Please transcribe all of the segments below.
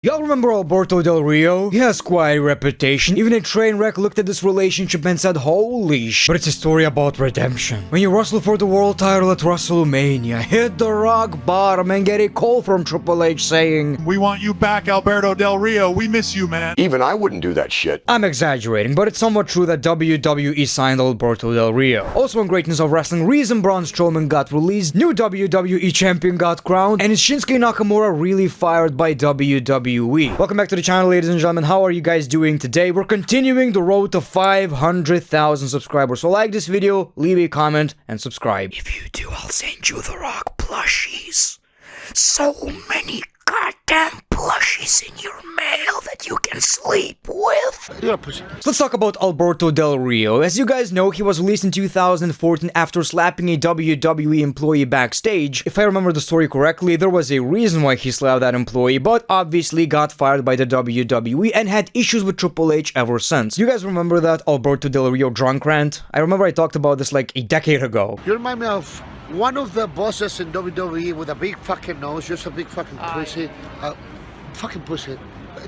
Y'all remember Alberto Del Rio? He has quite a reputation. Even a train wreck looked at this relationship and said, holy sh. But it's a story about redemption. When you wrestle for the world title at WrestleMania, hit the rock bottom and get a call from Triple H saying, "We want you back, Alberto Del Rio. We miss you, man." Even I wouldn't do that shit. I'm exaggerating, but it's somewhat true that WWE signed Alberto Del Rio. Also in Greatness of Wrestling, reason Braun Strowman got released, new WWE champion got crowned, and is Shinsuke Nakamura really fired by WWE? Welcome back to the channel, ladies and gentlemen. How are you guys doing today? We're continuing the road to 500,000 subscribers. So like this video, leave a comment, and subscribe. If you do, I'll send you the Rock plushies. So many goddamn plushies in your mail that you can sleep with. You're a pussy. So let's talk about Alberto Del Rio. As you guys know, he was released in 2014 after slapping a WWE employee backstage. If I remember the story correctly, there was a reason why he slapped that employee, but obviously got fired by the WWE and had issues with Triple H ever since. You guys remember that Alberto Del Rio drunk rant? I remember I talked about this like a decade ago. You remind me of one of the bosses in WWE with a big fucking nose, just a big fucking pussy. Fucking pussy.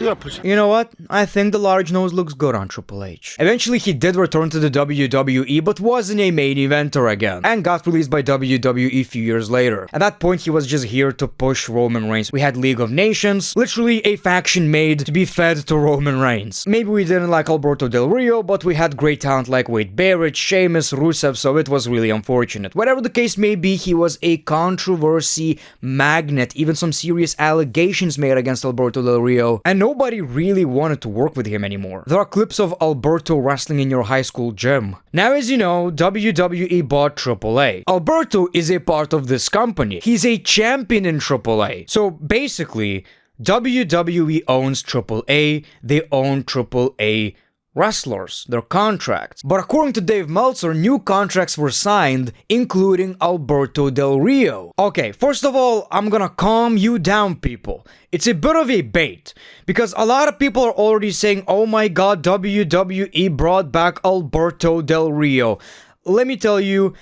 You're a pussy. You know what? I think the large nose looks good on Triple H. Eventually, he did return to the WWE, but wasn't a main eventer again, and got released by WWE a few years later. At that point, he was just here to push Roman Reigns. We had League of Nations, literally a faction made to be fed to Roman Reigns. Maybe we didn't like Alberto Del Rio, but we had great talent like Wade Barrett, Sheamus, Rusev, so it was really unfortunate. Whatever the case may be, he was a controversy magnet, even some serious allegations made against Alberto Del Rio, and nobody really wanted to work with him anymore. There are clips of Alberto wrestling in your high school gym. Now, as you know, WWE bought AAA. Alberto is a part of this company. He's a champion in AAA. So basically, WWE owns AAA, they own AAA wrestlers, their contracts. But according to Dave Meltzer, new contracts were signed, including Alberto Del Rio. Okay, first of all, I'm gonna calm you down, people. It's a bit of a bait, because a lot of people are already saying, oh my god, WWE brought back Alberto Del Rio. Let me tell you,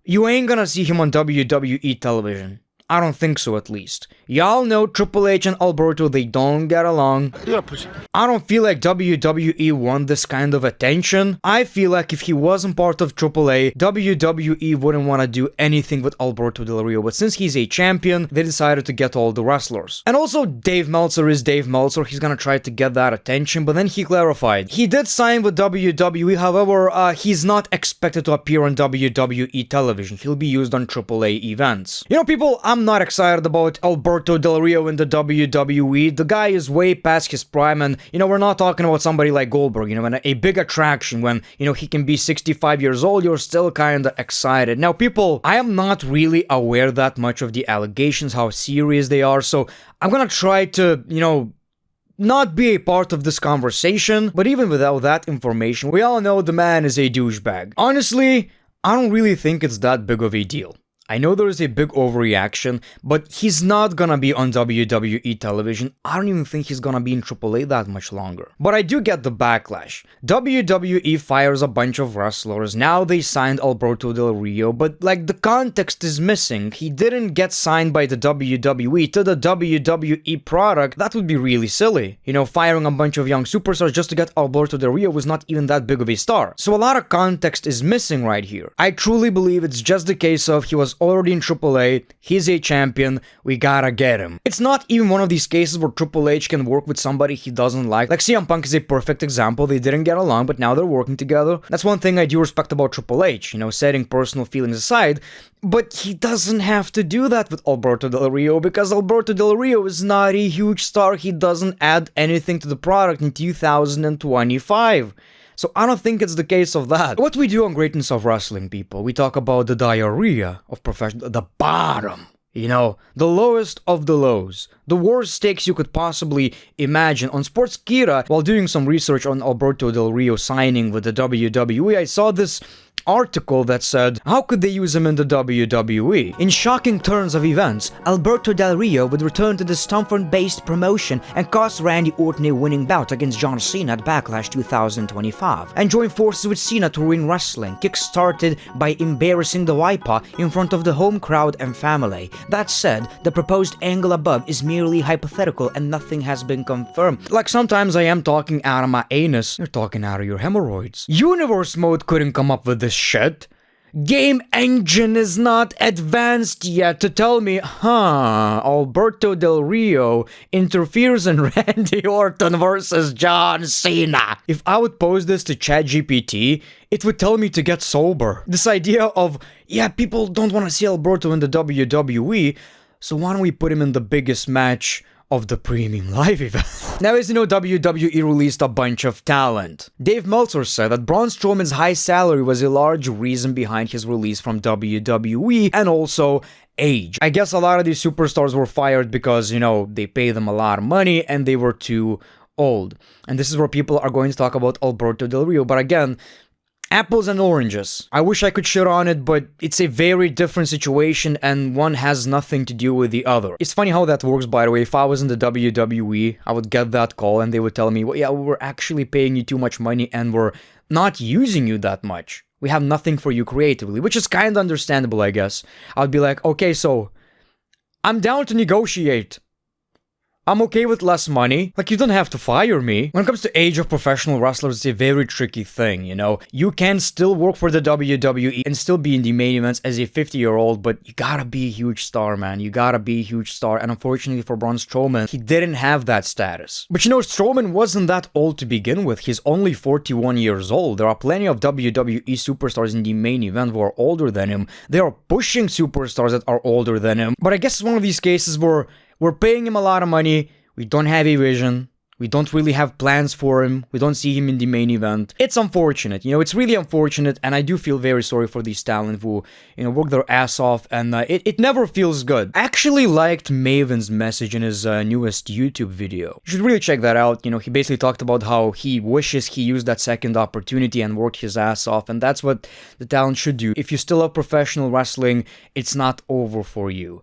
you ain't gonna see him on WWE television. I don't think so, at least. Y'all know Triple H and Alberto, they don't get along. You're a pussy. I don't feel like WWE want this kind of attention. I feel like if he wasn't part of AAA, WWE wouldn't want to do anything with Alberto Del Rio, but since he's a champion, they decided to get all the wrestlers. And also, Dave Meltzer is Dave Meltzer, he's gonna try to get that attention, but then he clarified. He did sign with WWE, however, he's not expected to appear on WWE television. He'll be used on AAA events. You know, people, I'm not excited about Alberto Del Rio in the WWE. The guy is way past his prime, and, you know, we're not talking about somebody like Goldberg, you know, and a big attraction when, you know, he can be 65 years old, you're still kinda excited. Now, people, I am not really aware that much of the allegations, how serious they are, so I'm gonna try to, you know, not be a part of this conversation, but even without that information, we all know the man is a douchebag. Honestly, I don't really think it's that big of a deal. I know there is a big overreaction, but he's not gonna be on WWE television. I don't even think he's gonna be in AAA that much longer. But I do get the backlash. WWE fires a bunch of wrestlers, now they signed Alberto Del Rio, but like the context is missing. He didn't get signed by the WWE to the WWE product. That would be really silly. You know, firing a bunch of young superstars just to get Alberto Del Rio was not even that big of a star. So a lot of context is missing right here. I truly believe it's just the case of he was already in AAA, he's a champion, we gotta get him. It's not even one of these cases where Triple H can work with somebody he doesn't like. Like CM Punk is a perfect example, they didn't get along, but now they're working together. That's one thing I do respect about Triple H, you know, setting personal feelings aside, but he doesn't have to do that with Alberto Del Rio, because Alberto Del Rio is not a huge star, he doesn't add anything to the product in 2025. So I don't think it's the case of that. What we do on Greatness of Wrestling, people, we talk about the diarrhea of professional, the bottom, you know, the lowest of the lows, the worst stakes you could possibly imagine. On Sportskeeda, while doing some research on Alberto Del Rio signing with the WWE, I saw this article that said, how could they use him in the WWE? In shocking turns of events, Alberto Del Rio would return to the Stamford-based promotion and cost Randy Orton a winning bout against John Cena at Backlash 2025, and join forces with Cena to ring wrestling, kick-started by embarrassing the Wipa in front of the home crowd and family. That said, the proposed angle above is merely hypothetical and nothing has been confirmed. Like sometimes I am talking out of my anus, you're talking out of your hemorrhoids. Universe Mode couldn't come up with this shit. Game engine is not advanced yet to tell me, Alberto Del Rio interferes in Randy Orton versus John Cena. If I would pose this to ChatGPT, it would tell me to get sober. This idea of, yeah, people don't want to see Alberto in the WWE, so why don't we put him in the biggest match of the premium live event? Now, as you know, WWE released a bunch of talent. Dave Meltzer said that Braun Strowman's high salary was a large reason behind his release from WWE, and also age. I guess a lot of these superstars were fired because, you know, they pay them a lot of money and they were too old. And this is where people are going to talk about Alberto Del Rio, but again, apples and oranges. I wish I could shit on it, but it's a very different situation and one has nothing to do with the other. It's funny how that works, by the way. If I was in the WWE, I would get that call and they would tell me, well, yeah, we're actually paying you too much money and we're not using you that much. We have nothing for you creatively, which is kind of understandable, I guess. I'd be like, okay, so I'm down to negotiate. I'm okay with less money. Like, you don't have to fire me. When it comes to age of professional wrestlers, it's a very tricky thing, you know? You can still work for the WWE and still be in the main events as a 50-year-old, but you gotta be a huge star, man. You gotta be a huge star. And unfortunately for Braun Strowman, he didn't have that status. But you know, Strowman wasn't that old to begin with. He's only 41 years old. There are plenty of WWE superstars in the main event who are older than him. They are pushing superstars that are older than him. But I guess it's one of these cases where we're paying him a lot of money, we don't have a vision, we don't really have plans for him, we don't see him in the main event. It's unfortunate, you know, it's really unfortunate, and I do feel very sorry for these talent who, you know, work their ass off, and it never feels good. I actually liked Maven's message in his newest YouTube video. You should really check that out. You know, he basically talked about how he wishes he used that second opportunity and worked his ass off, and that's what the talent should do. If you still love professional wrestling, it's not over for you.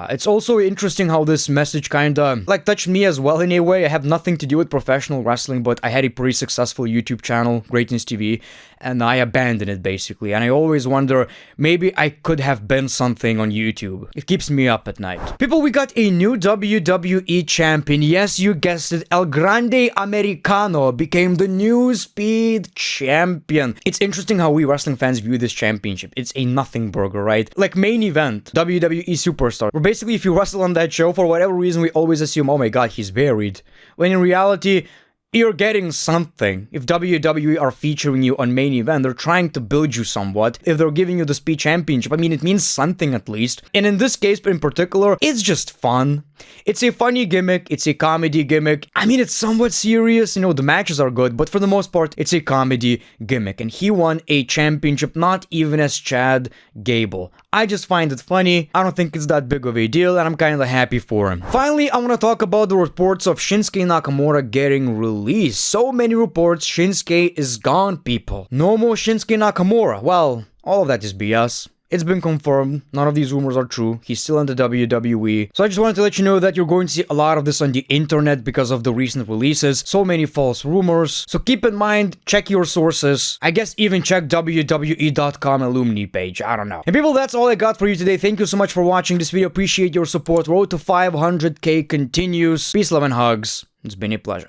It's also interesting how this message kinda, like, touched me as well in a way. I have nothing to do with professional wrestling, but I had a pretty successful YouTube channel, Greatness TV, and I abandoned it, basically. And I always wonder, maybe I could have been something on YouTube. It keeps me up at night. People, we got a new WWE champion. Yes, you guessed it. El Grande Americano became the new Speed champion. It's interesting how we wrestling fans view this championship. It's a nothing burger, right? Like, main event, WWE Superstar. Where basically, if you wrestle on that show, for whatever reason, we always assume, oh my god, he's buried. When in reality, you're getting something. If WWE are featuring you on main event, they're trying to build you somewhat. If they're giving you the Speed Championship, I mean, it means something at least. And in this case in particular, it's just fun. It's a funny gimmick, it's a comedy gimmick. I mean, it's somewhat serious, you know, the matches are good, but for the most part, it's a comedy gimmick. And he won a championship, not even as Chad Gable. I just find it funny, I don't think it's that big of a deal, and I'm kinda happy for him. Finally, I wanna talk about the reports of Shinsuke Nakamura getting released. So many reports, Shinsuke is gone, people. No more Shinsuke Nakamura. Well, all of that is BS. It's been confirmed, none of these rumors are true, he's still in the WWE. So I just wanted to let you know that you're going to see a lot of this on the internet because of the recent releases, so many false rumors. So keep in mind, check your sources, I guess even check WWE.com alumni page, I don't know. And people, that's all I got for you today. Thank you so much for watching this video, appreciate your support. Road to 500k continues. Peace, love, and hugs. It's been a pleasure.